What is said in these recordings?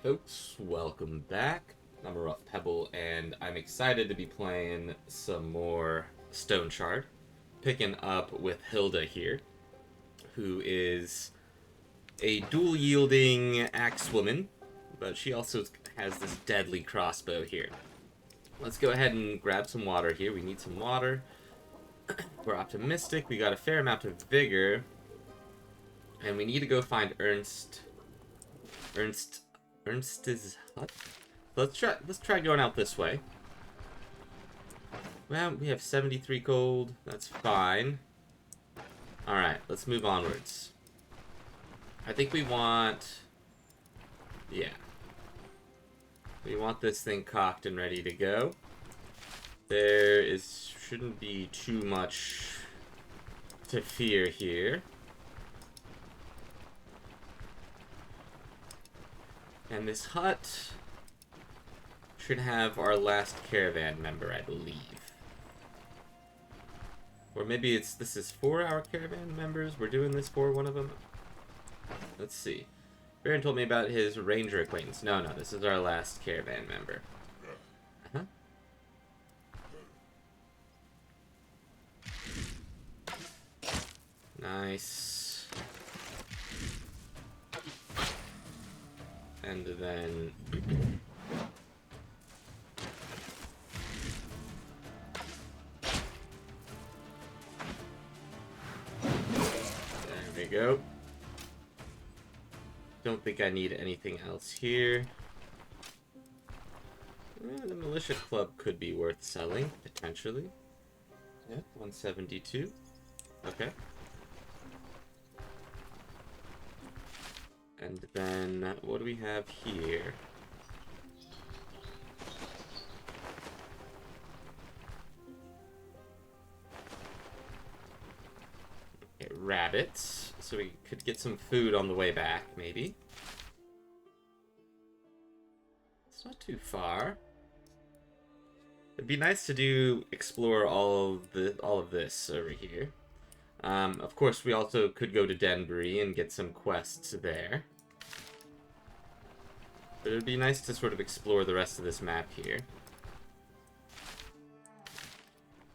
Folks, welcome back. I'm a Rough Pebble, and I'm excited to be playing some more Stoneshard. Picking up with Hilda here, who is a dual-yielding axe woman, but she also has this deadly crossbow here. Let's go ahead and grab some water here. We need some water. We're optimistic. We got a fair amount of vigor. And we need to go find Ernst's hut? Let's try going out this way. Well, we have 73 gold. That's fine. Alright, let's move onwards. I think we want... Yeah. We want this thing cocked and ready to go. Shouldn't be too much to fear here. And this hut should have our last caravan member, I believe. Or maybe this is 4 our caravan members. We're doing this for one of them. Let's see. Baron told me about his ranger acquaintance. No, this is our last caravan member. Uh-huh. Nice. And then... there we go. Don't think I need anything else here. The militia club could be worth selling, potentially. Yep, 172. Okay. And then, what do we have here? Okay, rabbits. So we could get some food on the way back, maybe. It's not too far. It'd be nice to explore all of this over here. Of course, we also could go to Denbury and get some quests there. But it would be nice to sort of explore the rest of this map here.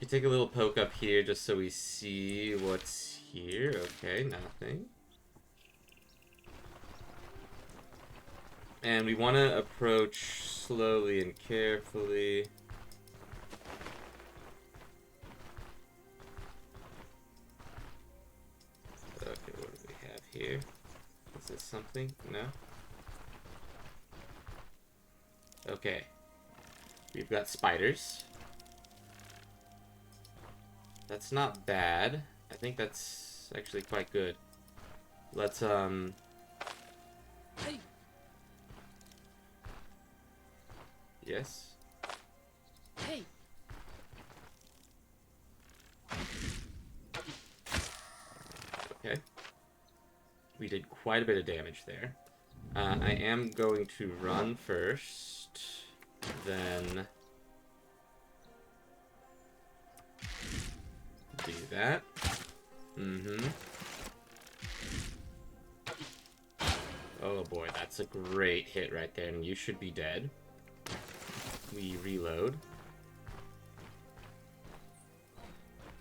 You take a little poke up here just so we see what's here. Okay, nothing. And we want to approach slowly and carefully. Okay, what do we have here? Is this something? No? Okay. We've got spiders. That's not bad. I think that's actually quite good. Let's, Hey. Yes? Hey. Okay. We did quite a bit of damage there. I am going to run first, then do that. Oh boy, that's a great hit right there, and you should be dead. We reload.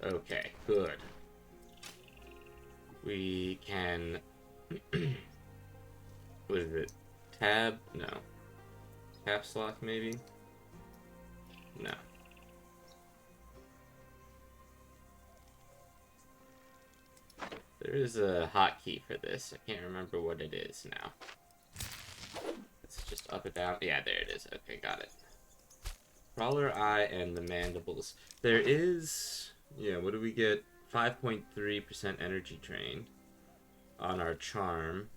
Okay, good. We can... What is it? Tab? No. Caps lock, maybe? No. There is a hotkey for this. I can't remember what it is now. It's just up and down. Yeah, there it is. Okay, got it. Crawler eye and the mandibles. There is... Yeah, what do we get? 5.3% energy drain on our charm.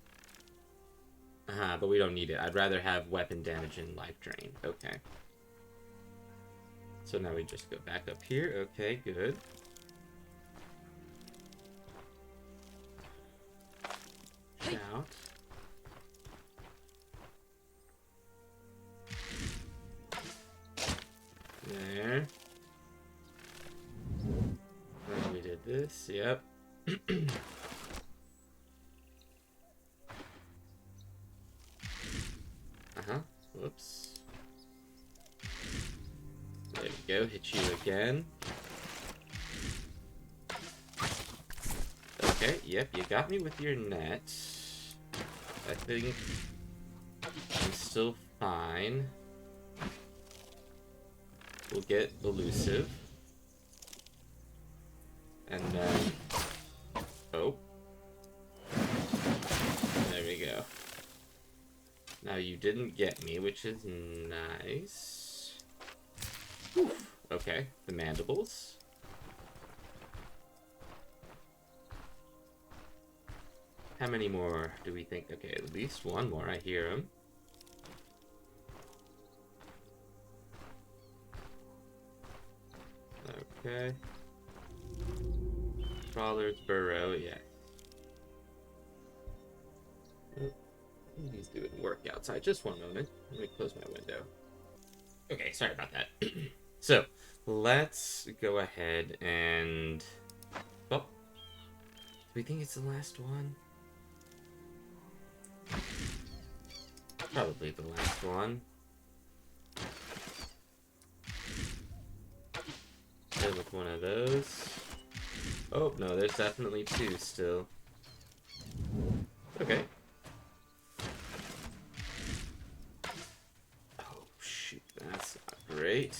But we don't need it. I'd rather have weapon damage and life drain. Okay. So now we just go back up here. Okay, good. Shout. There. Then we did this. Yep. Whoops. There we go. Hit you again. Okay, yep, you got me with your net. I think I'm still fine. We'll get elusive. And then... Oh. There we go. Now you didn't get me, which is nice. Oof. Okay, the mandibles. How many more do we think? Okay, at least one more. I hear him. Okay. Crawler's burrow, yeah. Oh, he's doing work outside. Just one moment. Let me close my window. Okay, sorry about that. So, let's go ahead and... Oh. Do we think it's the last one? Probably the last one. Hit with one of those. Oh, no, there's definitely two still. Okay. Oh, shoot, that's not great.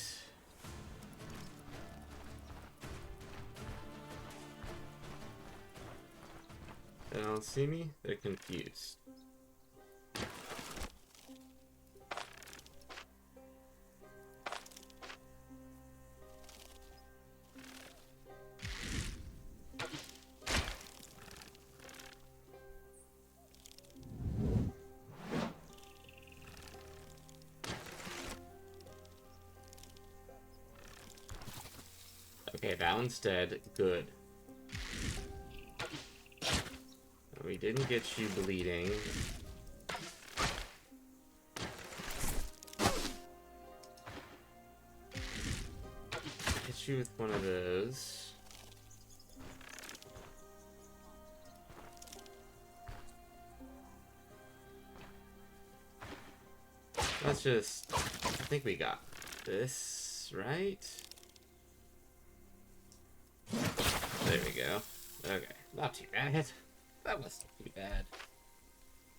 They don't see me? They're confused. Okay, that one's dead. Good. We didn't get you bleeding. Hit you with one of those. Let's just... I think we got this, right? There we go. Okay, not too bad. That wasn't too bad.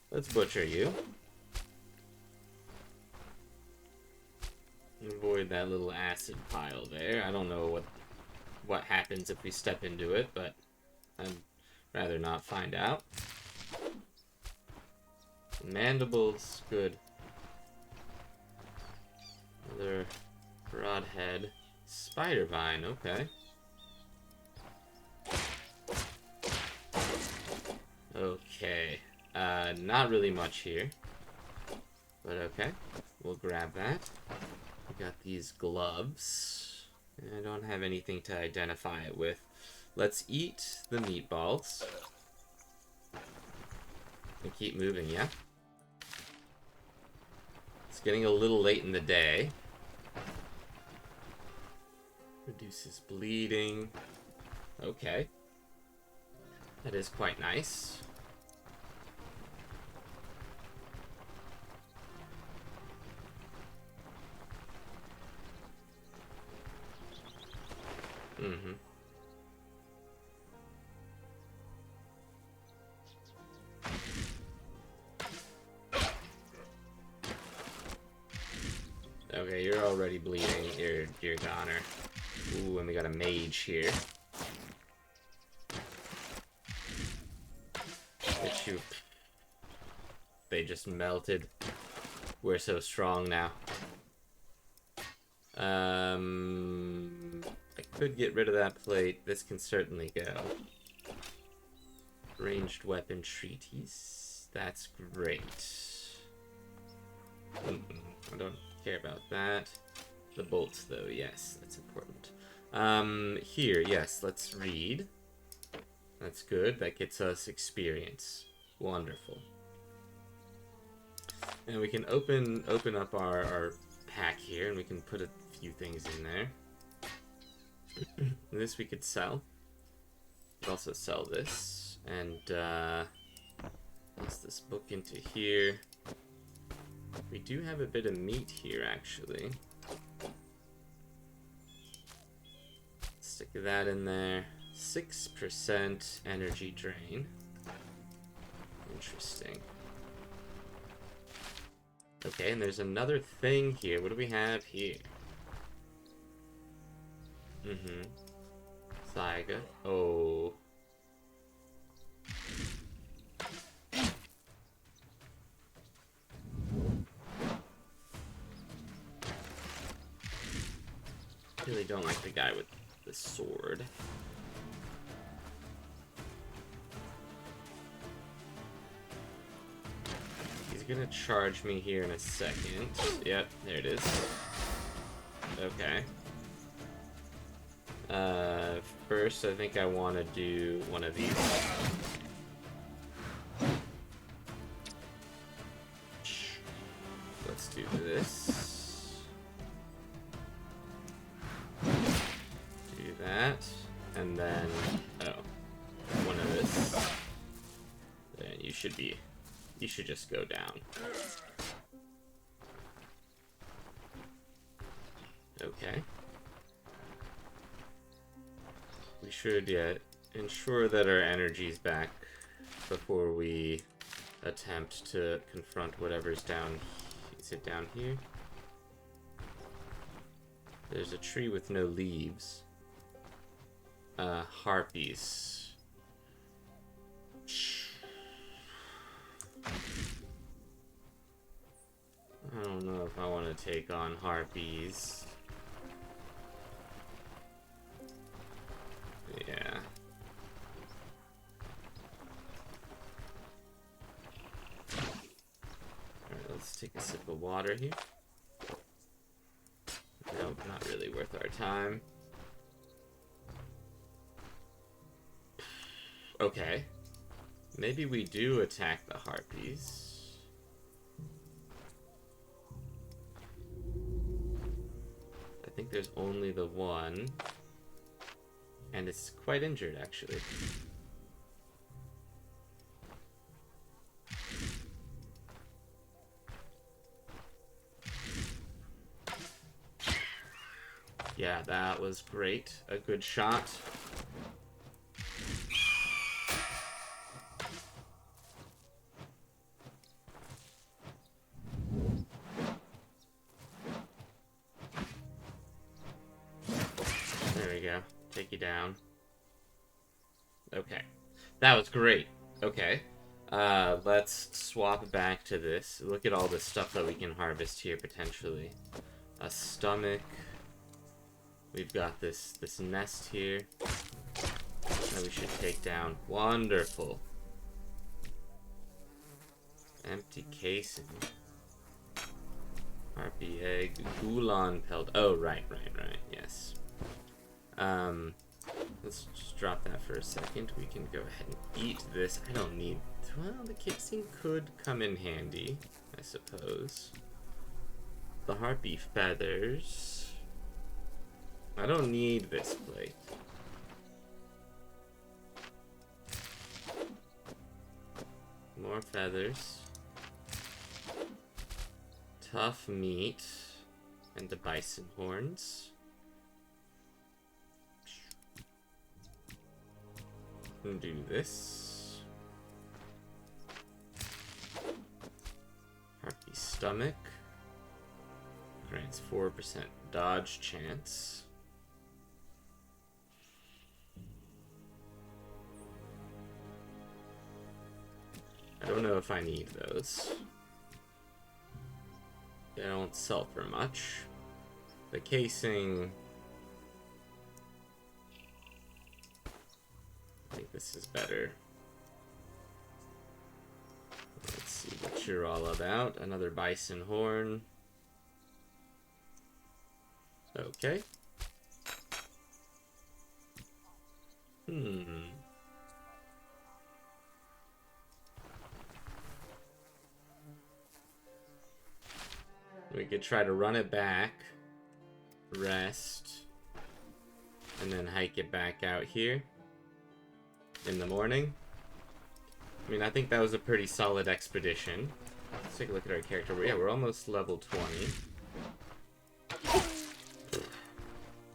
Let's butcher you. Avoid that little acid pile there. I don't know what happens if we step into it, but I'd rather not find out. Mandibles, good. Another broadhead. Spider vine, okay. Okay, not really much here, but okay, we'll grab that. We got these gloves. I don't have anything to identify it with. Let's eat the meatballs. And keep moving, yeah? It's getting a little late in the day. Reduces bleeding. Okay. That is quite nice. Mm-hmm. Okay, you're already bleeding. You're a goner. Ooh, and we got a mage here. Shoot. They just melted. We're so strong now. I could get rid of that plate. This can certainly go. Ranged weapon treaties. That's great. I don't care about that. The bolts, though, yes, that's important. Here, yes, let's read. That's good. That gets us experience. Wonderful. And we can open up our pack here, and we can put a few things in there. This we could sell. We could also sell this. And place this book into here. We do have a bit of meat here, actually. Stick that in there. 6% energy drain. Interesting. Okay, and there's another thing here. What do we have here? Saiga. Oh. Really don't like the guy with the sword. He's gonna charge me here in a second. Yep, there it is. Okay. First, I think I want to do one of these. Let's do this. Do that. And then, one of this. Then you should just go down. Okay. We should ensure that our energy's back before we attempt to confront whatever's down. Is it down here? There's a tree with no leaves. Harpies. I don't know if I want to take on harpies. Yeah. Alright, let's take a sip of water here. Nope, not really worth our time. Okay. Maybe we do attack the harpies. I think there's only the one. And it's quite injured, actually. Yeah, that was great. A good shot. There we go. Take you down. Okay. That was great. Okay. Let's swap back to this. Look at all the stuff that we can harvest here, potentially. A stomach. We've got this nest here that we should take down. Wonderful. Empty casing. Harpy egg. Gulan pelt. Oh, right. Yes. Let's just drop that for a second. We can go ahead and eat this. I don't need... Well, the casing could come in handy, I suppose. The harpy feathers. I don't need this plate. More feathers. Tough meat. And the bison horns. And do this. Harpy stomach. Grants 4% dodge chance. I don't know if I need those. They don't sell for much. The casing... I think this is better. Let's see what you're all about. Another bison horn. Okay. We could try to run it back, rest, and then hike it back out here in the morning. I mean, I think that was a pretty solid expedition. Let's take a look at our character. Yeah, we're almost level 20.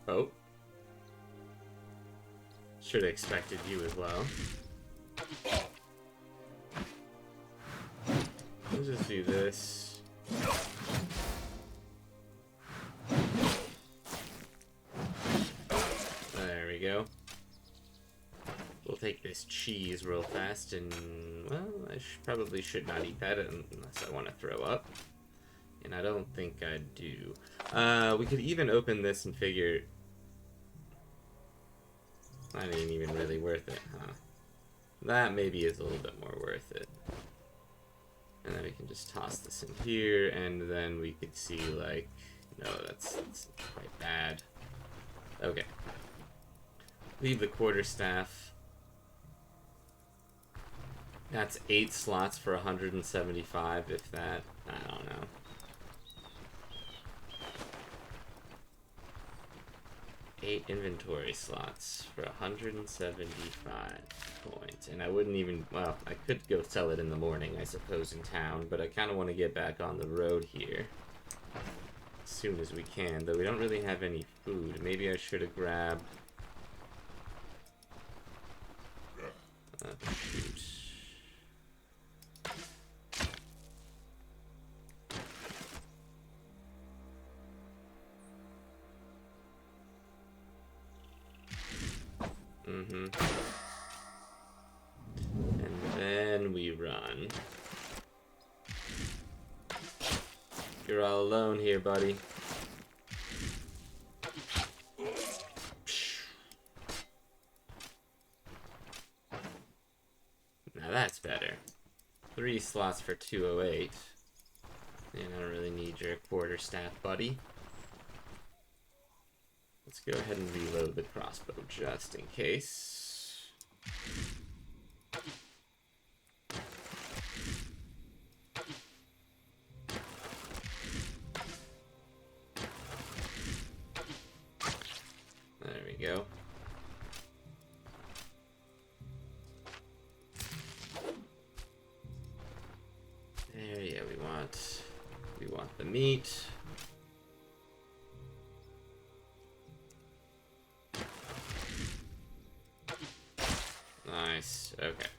Oh. Should have expected you as well. Let's just do this. There we go. We'll take this cheese real fast, and, well, I probably should not eat that unless I want to throw up. And I don't think I do. We could even open this and figure... That ain't even really worth it, huh? That maybe is a little bit more worth it. And then we can just toss this in here, and then we could see, like... No, that's quite bad. Okay. Leave the quarterstaff. That's 8 slots for 175, if that. I don't know. Eight inventory slots for 175 points. And I wouldn't even, well, I could go sell it in the morning, I suppose, in town, but I kind of want to get back on the road here as soon as we can, though we don't really have any food. Maybe I should have grabbed... shoot. And then we run. You're all alone here, buddy. Now that's better. 3 slots for 208. And I don't really need your quarterstaff, buddy. Let's go ahead and reload the crossbow just in case. There we go. There, yeah, we want the meat. Nice, okay.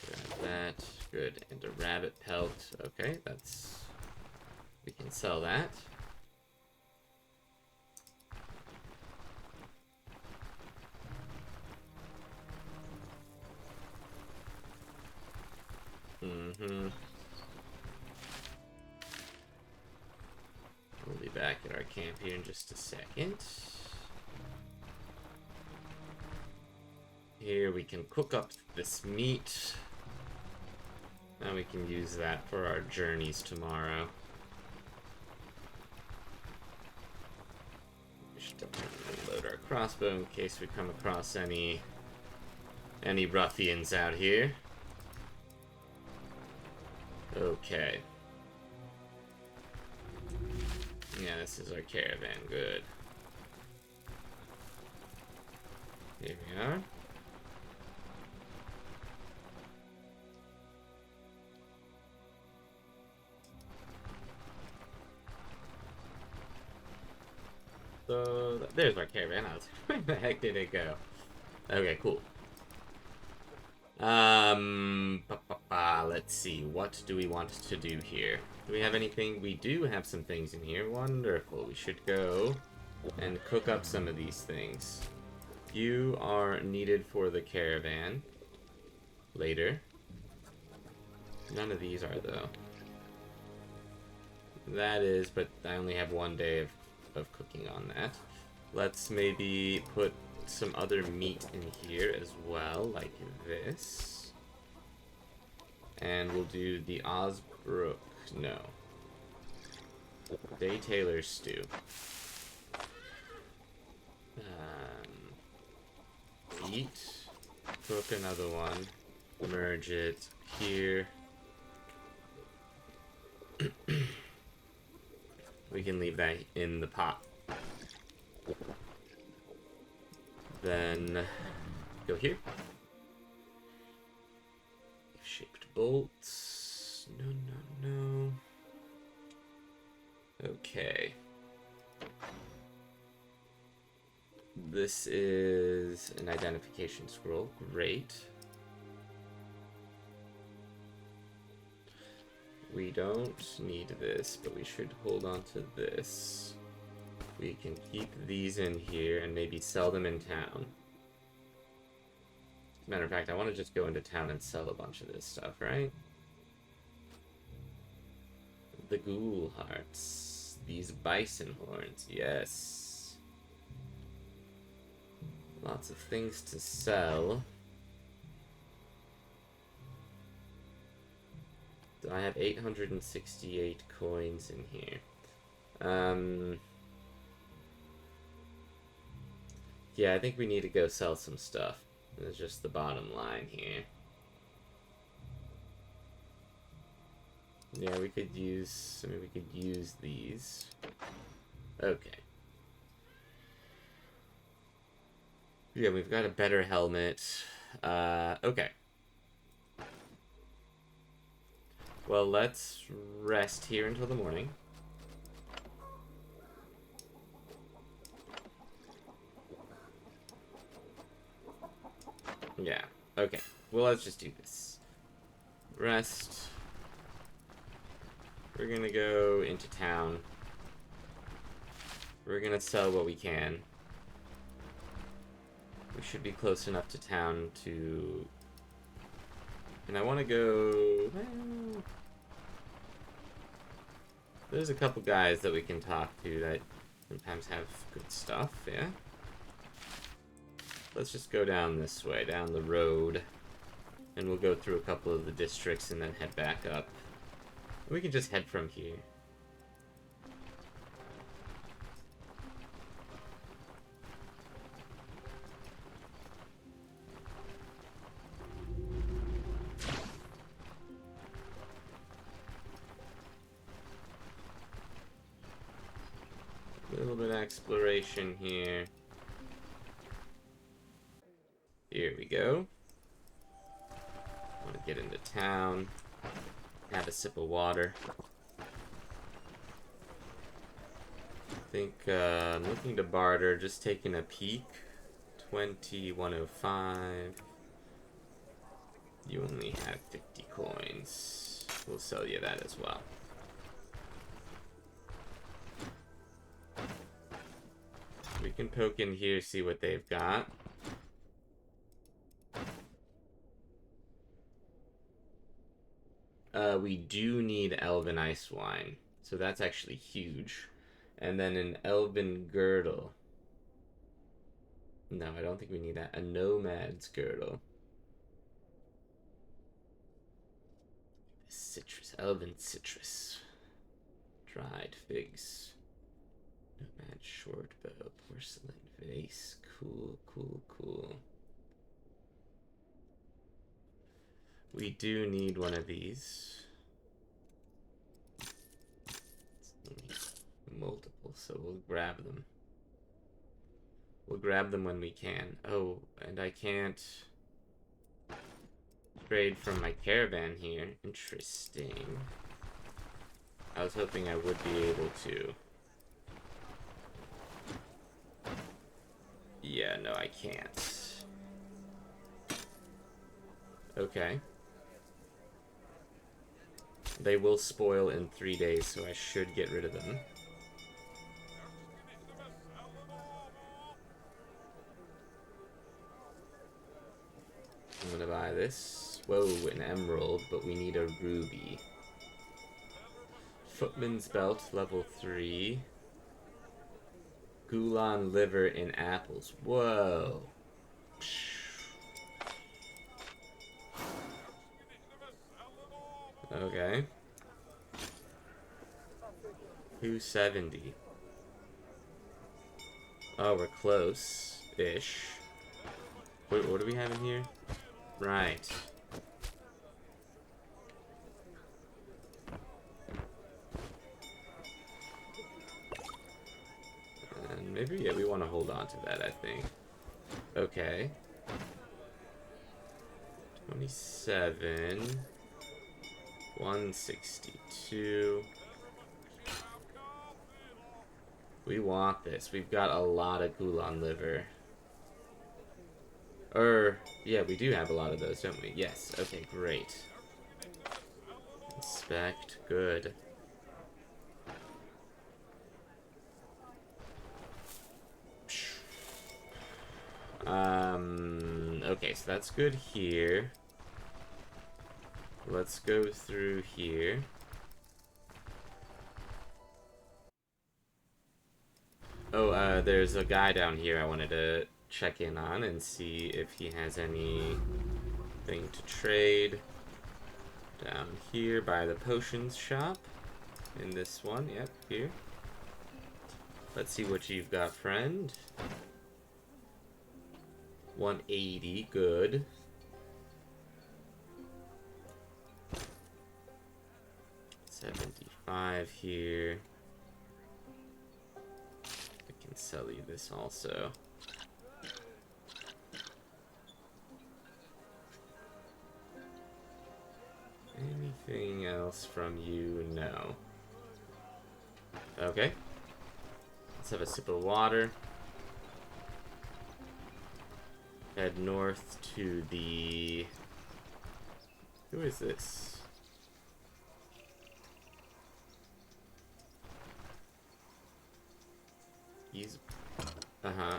Grab that. Good. And a rabbit pelt. Okay, that's... We can sell that. We'll be back at our camp here in just a second. Here we can cook up this meat. Now we can use that for our journeys tomorrow. We should definitely load our crossbow in case we come across any ruffians out here. Okay. Yeah, this is our caravan. Good. Here we are. So, there's our caravan. Where the heck did it go? Okay, cool. Let's see. What do we want to do here? Do we have anything? We do have some things in here. Wonderful. We should go and cook up some of these things. You are needed for the caravan later. None of these are, though. That is, but I only have 1 day of cooking on that. Let's maybe put some other meat in here as well, like this. And we'll do the Osbrook. No. Day Taylor stew. Eat. Cook another one. Merge it here. We can leave that in the pot. then go here. Shaped bolts. No, no, no. Okay. This is an identification scroll. Great. We don't need this, but we should hold on to this. We can keep these in here and maybe sell them in town. As a matter of fact, I want to just go into town and sell a bunch of this stuff, right? The ghoul hearts. These bison horns, yes. Lots of things to sell. So I have 868 coins in here. Yeah, I think we need to go sell some stuff. That's just the bottom line here. Yeah, we could use, I mean, we could use these. Okay. Yeah, we've got a better helmet. Okay. Well, let's rest here until the morning. Yeah, okay. Well, let's just do this. Rest. We're gonna go into town. We're gonna sell what we can. We should be close enough to town to... And I want to go... Well, there's a couple guys that we can talk to that sometimes have good stuff, yeah? Let's just go down this way, down the road. And we'll go through a couple of the districts and then head back up. We can just head from here. A little bit of exploration here. Here we go. Want to get into town. Have a sip of water. I think I'm looking to barter, just taking a peek. 2105. You only have 50 coins. We'll sell you that as well. We can poke in here, see what they've got. We do need Elven Ice Wine, so that's actually huge. And then an Elven Girdle. No, I don't think we need that. A Nomad's Girdle. Citrus, Elven Citrus. Dried Figs. Nomad Shortbow, Porcelain Vase. Cool, cool, cool. We do need one of these. Multiple, so we'll grab them. We'll grab them when we can. Oh, and I can't trade from my caravan here. Interesting. I was hoping I would be able to. Yeah, no, I can't. Okay. They will spoil in 3 days, so I should get rid of them. I'm gonna buy this. Whoa, an emerald, but we need a ruby. Footman's belt, level 3. Gulan liver in apples. Whoa. Okay. 270. Oh, we're close-ish. Wait, what do we have in here? Right. And maybe, yeah, we want to hold on to that, I think. Okay. 27. 162. We want this. We've got a lot of Gulan liver. Yeah, we do have a lot of those, don't we? Yes. Okay, great. Inspect. Good. Okay, so that's good here. Let's go through here. Oh, there's a guy down here I wanted to check in on and see if he has anything to trade. Down here by the potions shop. In this one, yep, here. Let's see what you've got, friend. 180, good. $75 here. I can sell you this also. Anything else from you? No. Okay. Let's have a sip of water. Head north to the... Who is this?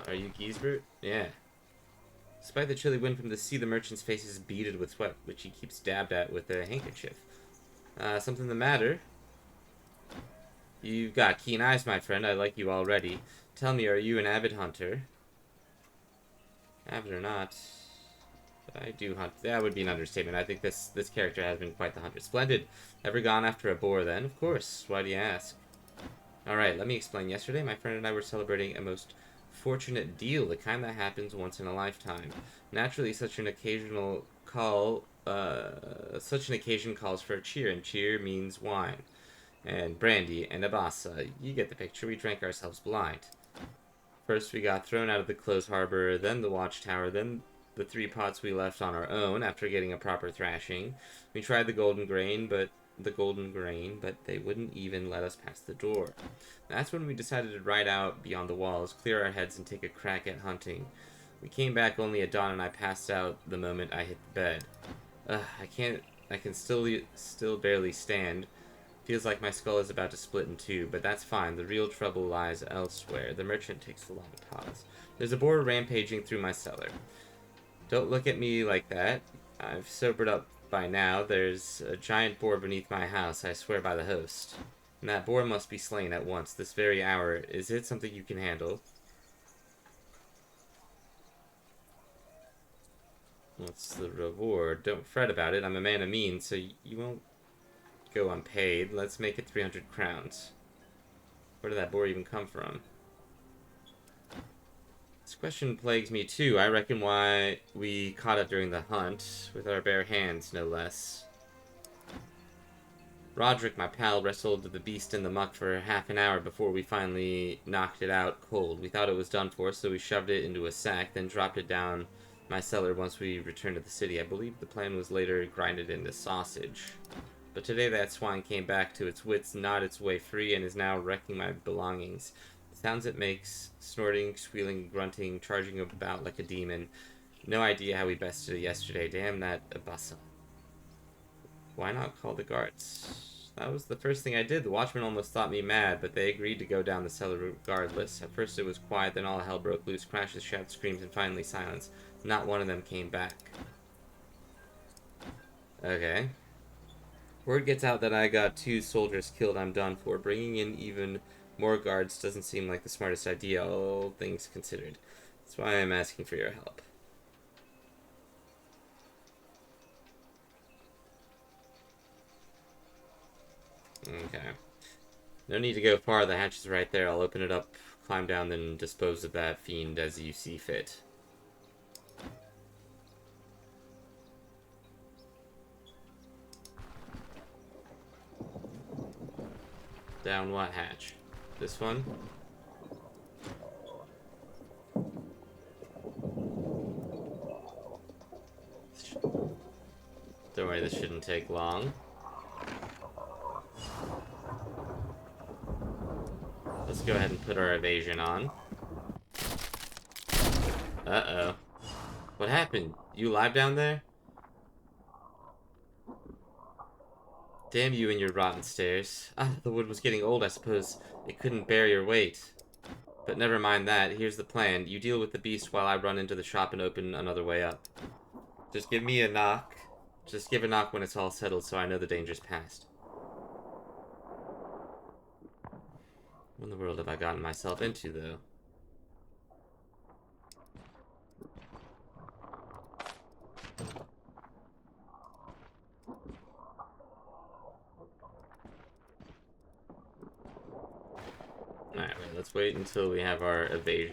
Are you Giesbert? Yeah. Despite the chilly wind from the sea, the merchant's face is beaded with sweat, which he keeps dabbed at with a handkerchief. Something the matter? You've got keen eyes, my friend. I like you already. Tell me, are you an avid hunter? Avid or not, I do hunt. That would be an understatement. I think this character has been quite the hunter. Splendid. Ever gone after a boar then? Of course. Why do you ask? Alright, let me explain. Yesterday, my friend and I were celebrating a most fortunate deal, the kind that happens once in a lifetime. Naturally, such an occasion calls for a cheer, and cheer means wine, and brandy, and abassa. You get the picture. We drank ourselves blind. First, we got thrown out of the closed harbor, then the watchtower, then the 3 pots we left on our own after getting a proper thrashing. We tried the golden grain, but they wouldn't even let us pass the door. That's when we decided to ride out beyond the walls, clear our heads, and take a crack at hunting. We came back only at dawn, and I passed out the moment I hit the bed. I can still barely stand. Feels like my skull is about to split in two, but that's fine. The real trouble lies elsewhere. The merchant takes a long pause. There's a boar rampaging through my cellar. Don't look at me like that. I've sobered up by now. There's a giant boar beneath my house, I swear by the host. And that boar must be slain at once, this very hour. Is it something you can handle? What's the reward? Don't fret about it. I'm a man of means, so you won't go unpaid. Let's make it 300 crowns. Where did that boar even come from? This question plagues me too. I reckon why we caught it during the hunt, with our bare hands, no less. Roderick, my pal, wrestled the beast in the muck for half an hour before we finally knocked it out cold. We thought it was done for, so we shoved it into a sack, then dropped it down my cellar once we returned to the city. I believe the plan was later grinded into sausage. But today that swine came back to its wits, gnawed its way free, and is now wrecking my belongings. The sounds it makes, snorting, squealing, grunting, charging about like a demon. No idea how we bested it yesterday. Damn that abassa. Why not call the guards? That was the first thing I did. The watchmen almost thought me mad, but they agreed to go down the cellar regardless. At first it was quiet, then all hell broke loose. Crashes, shouts, screams, and finally silence. Not one of them came back. Okay. Word gets out that I got 2 soldiers killed. I'm done for. Bringing in even more guards doesn't seem like the smartest idea, all things considered. That's why I'm asking for your help. Okay. No need to go far. The hatch is right there. I'll open it up, climb down, then dispose of that fiend as you see fit. Down what hatch? This one? Don't worry, this shouldn't take long. Let's go ahead and put our evasion on. Uh-oh. What happened? You alive down there? Damn you and your rotten stairs. Ah, the wood was getting old, I suppose. It couldn't bear your weight. But never mind that. Here's the plan. You deal with the beast while I run into the shop and open another way up. Just give me a knock. Just give a knock when it's all settled so I know the danger's past. What in the world have I gotten myself into, though? Alright, wait, let's wait until we have our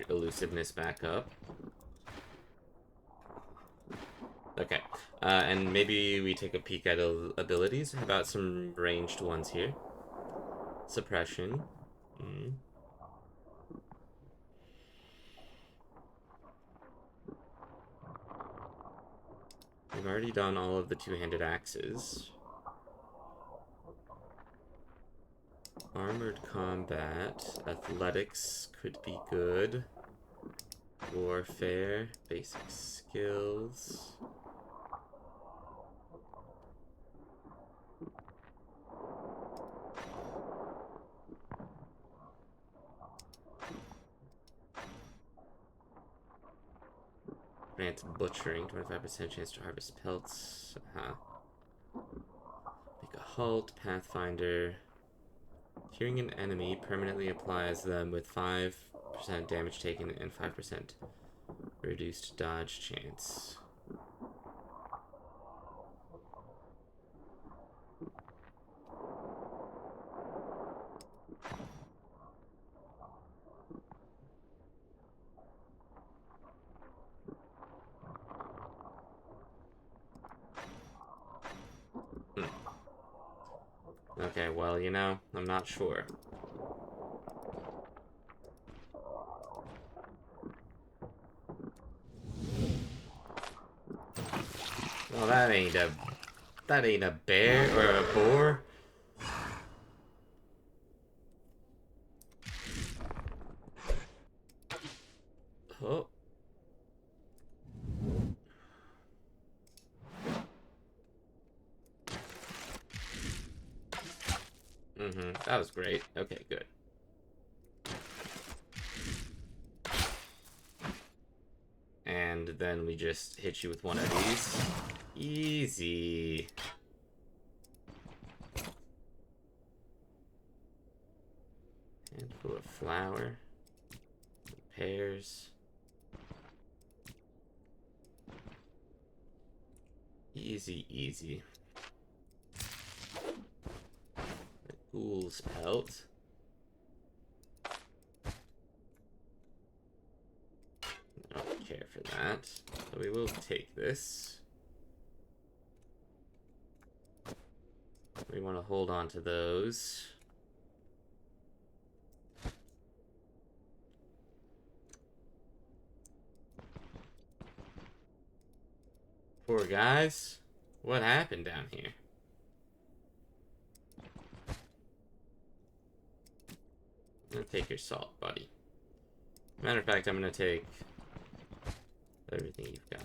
elusiveness back up. Okay, and maybe we take a peek at abilities. How about some ranged ones here? Suppression. We've already done all of the two-handed axes. Armored combat. Athletics could be good. Warfare. Basic skills. Grant butchering, 25% chance to harvest pelts. Make a halt, pathfinder. Hearing an enemy permanently applies them with 5% damage taken and 5% reduced dodge chance. Okay, well, you know, I'm not sure. Well, that ain't a bear or a boar. Oh. That was great. Okay, good. And then we just hit you with one of these. Easy. Handful of flour. Pears. Easy, easy. The ghoul's pelt. I don't care for that. So we will take this. We want to hold on to those. Poor guys. What happened down here? I'm gonna take your salt, buddy. Matter of fact, I'm gonna take everything you've got.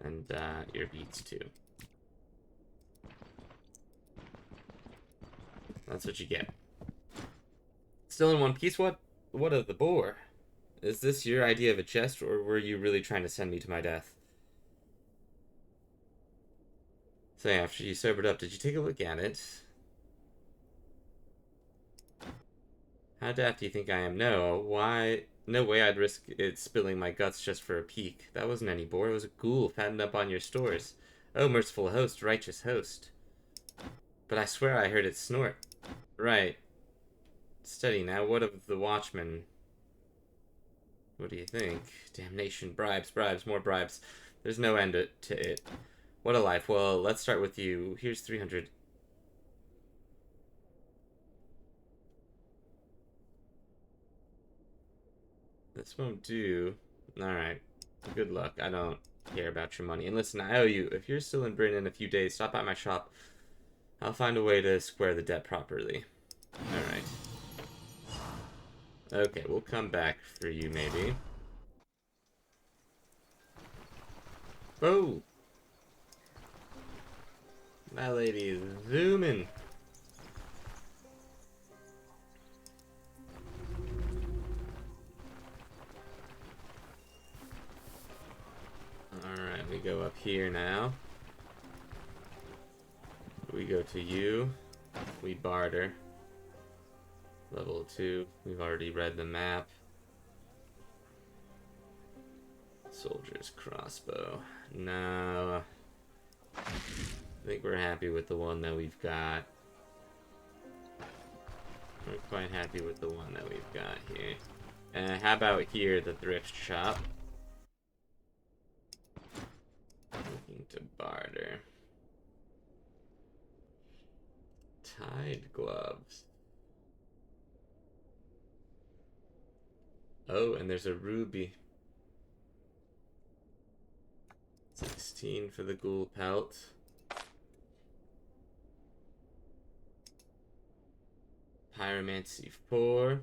And your beads too. That's what you get. Still in one piece? What of the boar? Is this your idea of a chest, or were you really trying to send me to my death? So after you sobered up, did you take a look at it? How daft do you think I am? No, why? No way I'd risk it spilling my guts just for a peek. That wasn't any boar, it was a ghoul fattened up on your stores. Oh, merciful host, righteous host. But I swear I heard it snort. Right. Steady now, what of the watchman? What do you think? Damnation, bribes, bribes, more bribes. There's no end to it. What a life. Well, let's start with you. Here's 300. This won't do. Alright. Good luck. I don't care about your money. And listen, I owe you. If you're still in Britain in a few days, stop by my shop. I'll find a way to square the debt properly. Alright. Okay, we'll come back for you, maybe. Oh! That lady is zooming. Alright, we go up here now. We go to you. We barter. Level 2. We've already read the map. Soldier's crossbow. No. I think we're happy with the one that we've got. We're quite happy with the one that we've got here. How about here, the thrift shop? Looking to barter. Tide gloves. Oh, and there's a ruby. 16 for the ghoul pelt. Pyromancy 4.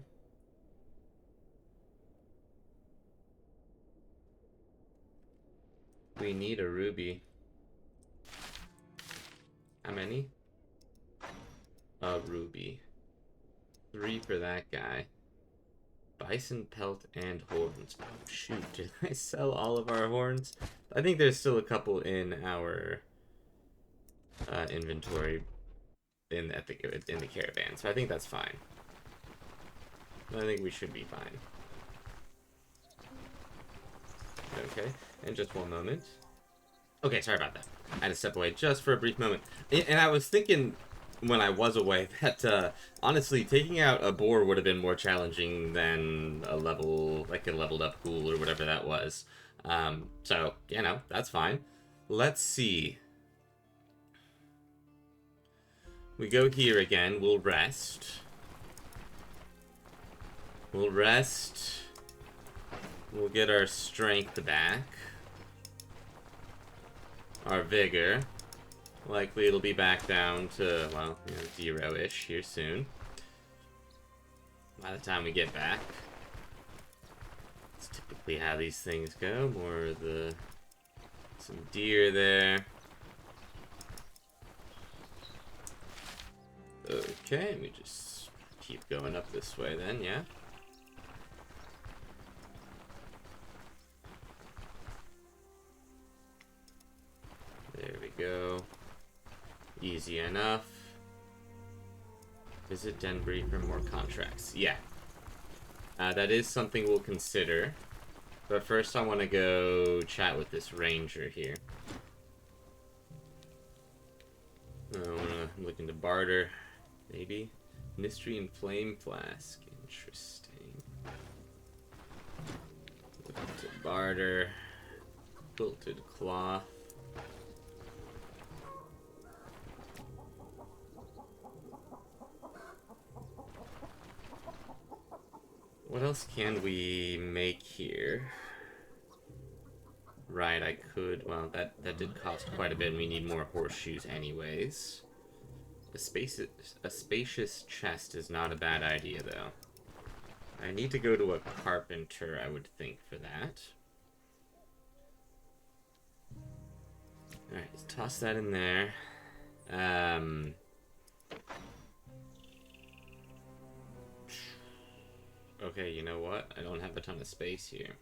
We need a ruby. How many? A ruby. 3 for that guy. Bison pelt and horns. Oh shoot, did I sell all of our horns? I think there's still a couple in our inventory in the caravan, so I think that's fine. I think we should be fine. Okay, and just one moment. Okay, sorry about that. I had to step away just for a brief moment. And I was thinking when I was away that honestly taking out a boar would have been more challenging than a leveled up ghoul or whatever that was. So, you know, that's fine. Let's see. We go here again. We'll rest. We'll rest. We'll get our strength back. Our vigor. Likely it'll be back down to, well, you know, 0-ish here soon. By the time we get back. That's typically how these things go. More of the... some deer there. Okay, we just keep going up this way then, yeah? There we go. Easy enough. Visit Denbury for more contracts. Yeah. That is something we'll consider. But first I want to go chat with this ranger here. I'm looking to barter. Maybe. Mystery and Flame Flask. Interesting. Looking to barter. Quilted cloth. What else can we make here? Right, I could... well, that did cost quite a bit, and we need more horseshoes anyways. A spacious chest is not a bad idea, though. I need to go to a carpenter, I would think, for that. Alright, let's toss that in there. Okay, you know what? I don't have a ton of space here.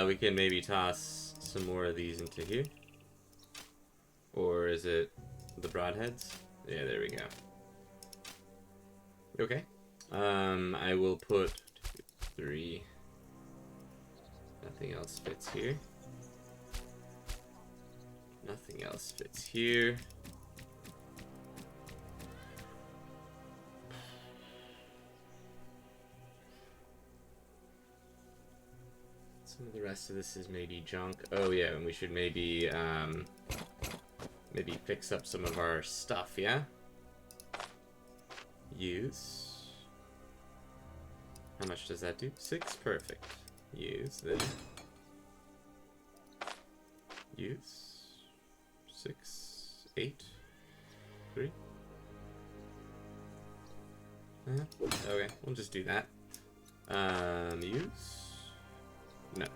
We can maybe toss some more of these into here. Or is it the broadheads? Yeah, there we go. Okay. I will put 2, 3. Nothing else fits here. Nothing else fits here. Some of the rest of this is maybe junk. Oh yeah, and we should maybe maybe fix up some of our stuff, yeah? Use. How much does that do? 6, perfect. Use this. Use 6, 8, 3. Okay, we'll just do that. Use? No.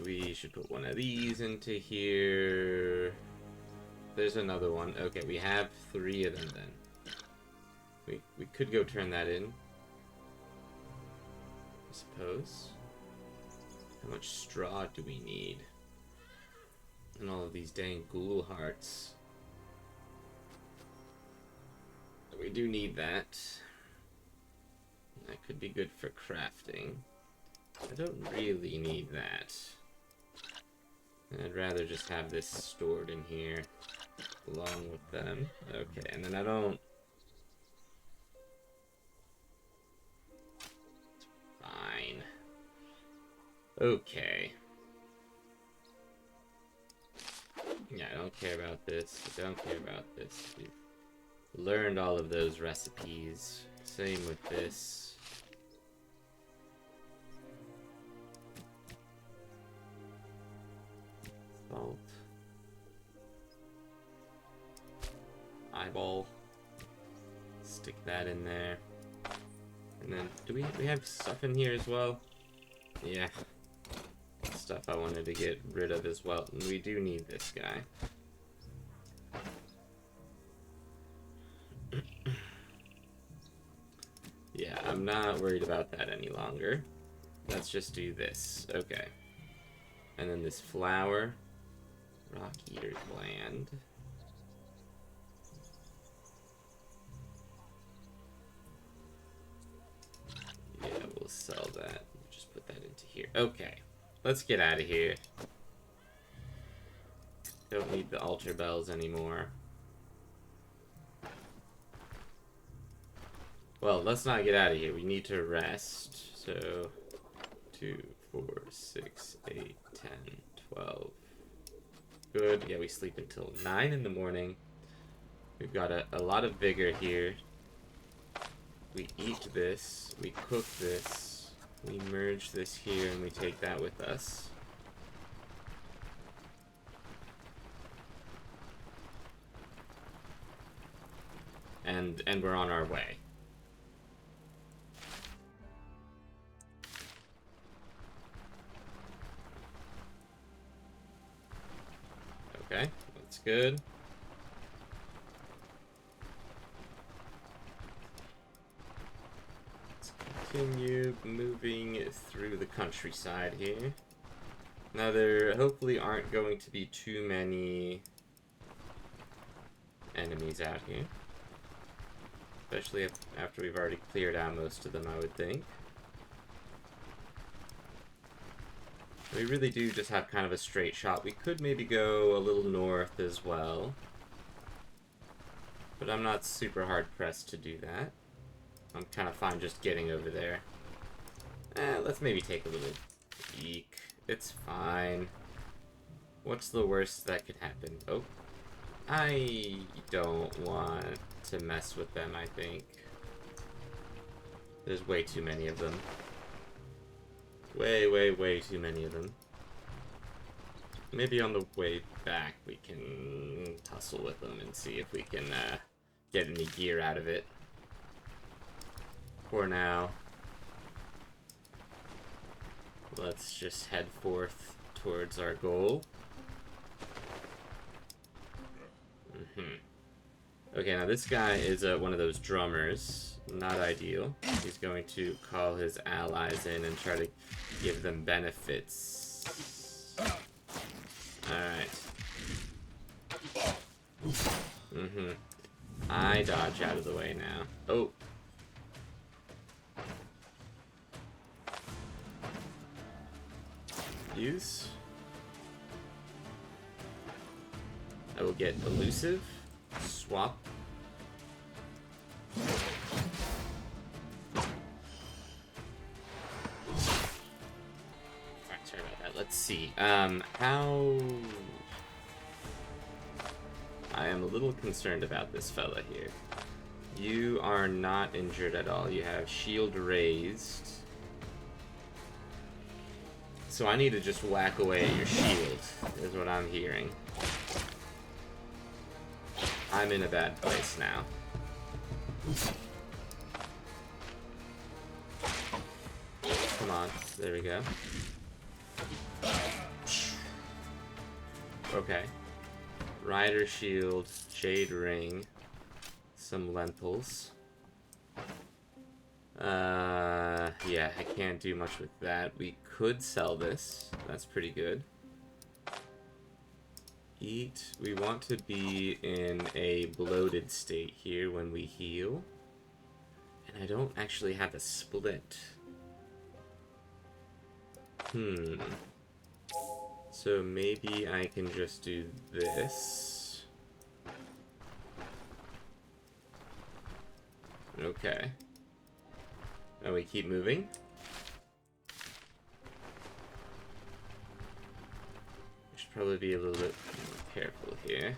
We should put one of these into here. There's another one. Okay, we have 3 of them then. We could go turn that in, I suppose. How much straw do we need? And all of these dang ghoul hearts. We do need that. That could be good for crafting. I don't really need that. I'd rather just have this stored in here along with them. Okay, and then I don't... Fine. Okay. Yeah, I don't care about this. I don't care about this. We've learned all of those recipes. Same with this. Salt. Eyeball. Stick that in there. And then, do we have stuff in here as well? Yeah. Stuff I wanted to get rid of as well. And we do need this guy. Yeah, I'm not worried about that any longer. Let's just do this. Okay. And then this flower. Rock Eater gland. Yeah, we'll sell that. Just put that into here. Okay. Let's get out of here. Don't need the altar bells anymore. Well, let's not get out of here. We need to rest. So, 2, 4, 6, 8, 10, 12. Good. Yeah, we sleep until 9 in the morning. We've got a lot of vigor here. We eat this. We cook this. We merge this here and we take that with us. And we're on our way. Okay, that's good. Let's continue moving through the countryside here. Now there hopefully aren't going to be too many enemies out here. Especially after we've already cleared out most of them, I would think. We really do just have kind of a straight shot. We could maybe go a little north as well. But I'm not super hard-pressed to do that. I'm kind of fine just getting over there. Let's maybe take a little peek. It's fine. What's the worst that could happen? Oh. I don't want to mess with them, I think. There's way too many of them. Way, way, way too many of them. Maybe on the way back we can tussle with them and see if we can get any gear out of it. For now, let's just head forth towards our goal. Okay, now this guy is one of those drummers. Not ideal. He's going to call his allies in and try to give them benefits. Alright. I dodge out of the way now. Oh. Use. I will get elusive. Swap. Sorry about that. Let's see. How... I am a little concerned about this fella here. You are not injured at all. You have shield raised. So I need to just whack away at your shield, is what I'm hearing. I'm in a bad place now. Come on, there we go. Okay. Rider shield, jade ring, some lentils. Yeah, I can't do much with that. We could sell this. That's pretty good. Eat. We want to be in a bloated state here when we heal. And I don't actually have a split. So maybe I can just do this. Okay. And we keep moving. We should probably be a little bit more careful here.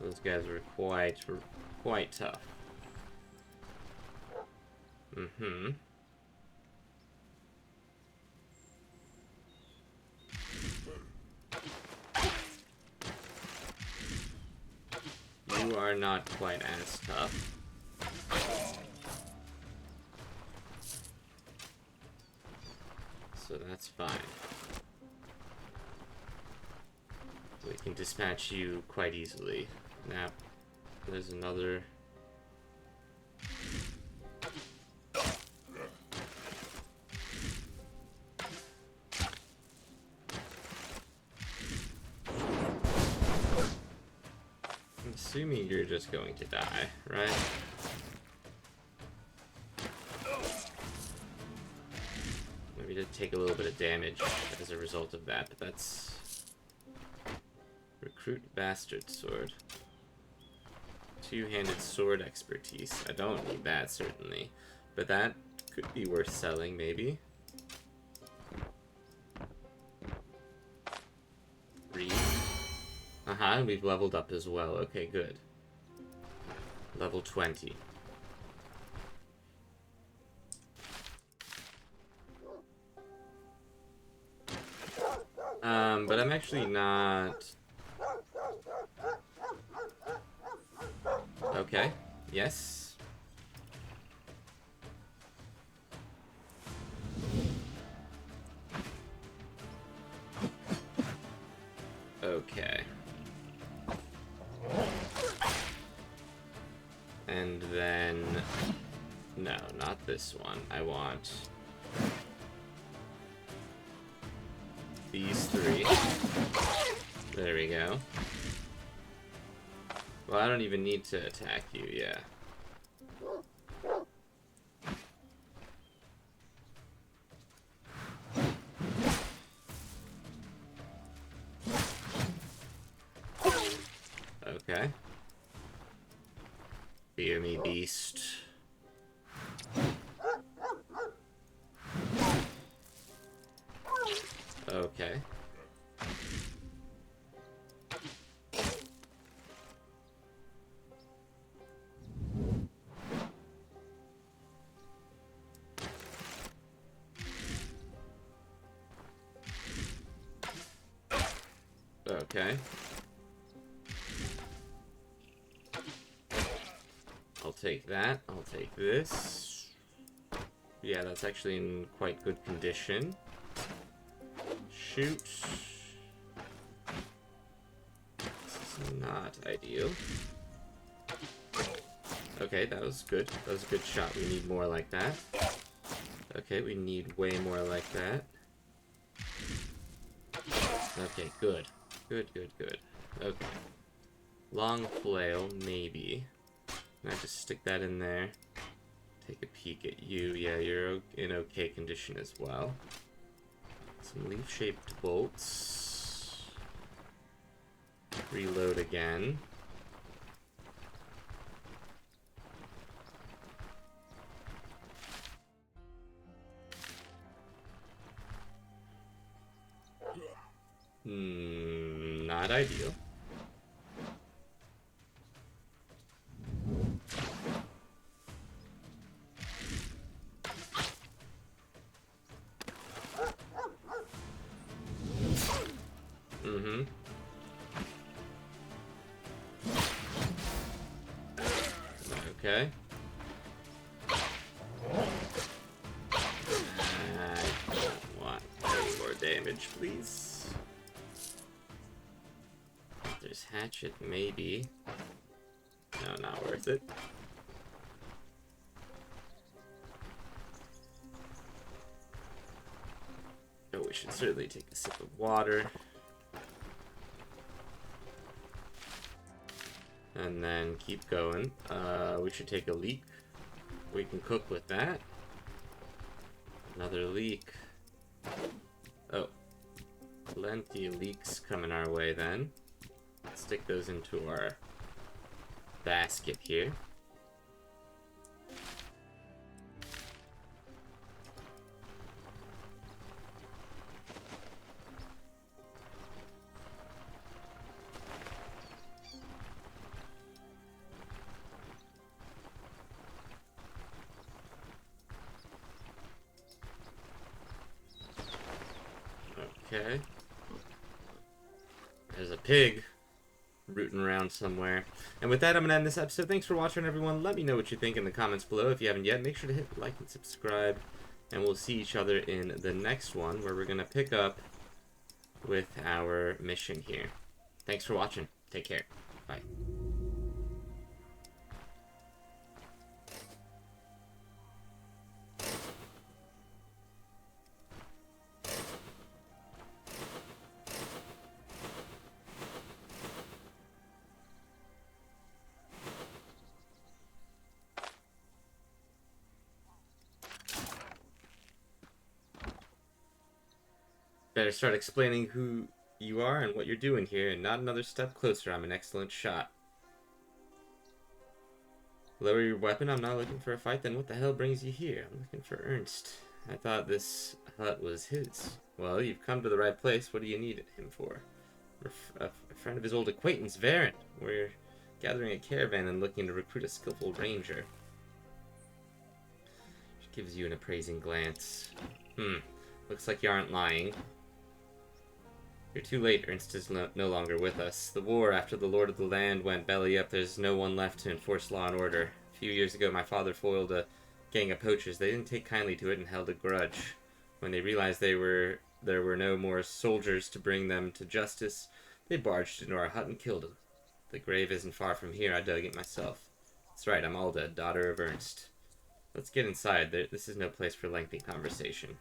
Those guys were quite tough. You are not quite as tough. So that's fine. We can dispatch you quite easily. Now, there's another... I'm assuming you're just going to die, right? Maybe to take a little bit of damage as a result of that, but that's... Recruit Bastard Sword. Two-handed sword expertise. I don't need that, certainly. But that could be worth selling, maybe. Read. Aha, and we've leveled up as well. Okay, good. Level 20. But I'm actually not... Okay, yes. Okay. And then... No, not this one. I want... these three. There we go. Well, I don't even need to attack you, yeah. Okay. Fear me, beast. Okay. Okay. I'll take that. I'll take this. Yeah, that's actually in quite good condition. Shoot. This is not ideal. Okay, that was good. That was a good shot. We need more like that. Okay, we need way more like that. Okay, good. Good, good, good. Okay. Long flail, maybe. Can I just stick that in there? Take a peek at you. Yeah, you're in okay condition as well. Some leaf-shaped bolts. Reload again. Not ideal. Okay. I don't want any more damage, please. There's hatchet, maybe. No, not worth it. Oh, we should certainly take a sip of water. And then keep going. We should take a leek. We can cook with that. Another leek. Oh. Plenty of leeks coming our way then. Let's stick those into our basket here. Okay. There's a pig rooting around somewhere. And with that, I'm going to end this episode. Thanks for watching, everyone. Let me know what you think in the comments below. If you haven't yet, make sure to hit like and subscribe. And we'll see each other in the next one, where we're going to pick up with our mission here. Thanks for watching. Take care. Bye. Better start explaining who you are and what you're doing here, and not another step closer. I'm an excellent shot. Lower your weapon. I'm not looking for a fight. Then what the hell brings you here? I'm looking for Ernst. I thought this hut was his. Well, you've come to the right place. What do you need him for? We're a friend of his old acquaintance, Varen. We're gathering a caravan and looking to recruit a skillful ranger. She gives you an appraising glance. Looks like you aren't lying. You're too late. Ernst is no longer with us. The war after the Lord of the Land went belly up. There's no one left to enforce law and order. A few years ago, my father foiled a gang of poachers. They didn't take kindly to it and held a grudge. When they realized there were no more soldiers to bring them to justice, they barged into our hut and killed them. The grave isn't far from here. I dug it myself. That's right. I'm Alda, daughter of Ernst. Let's get inside. This is no place for lengthy conversation.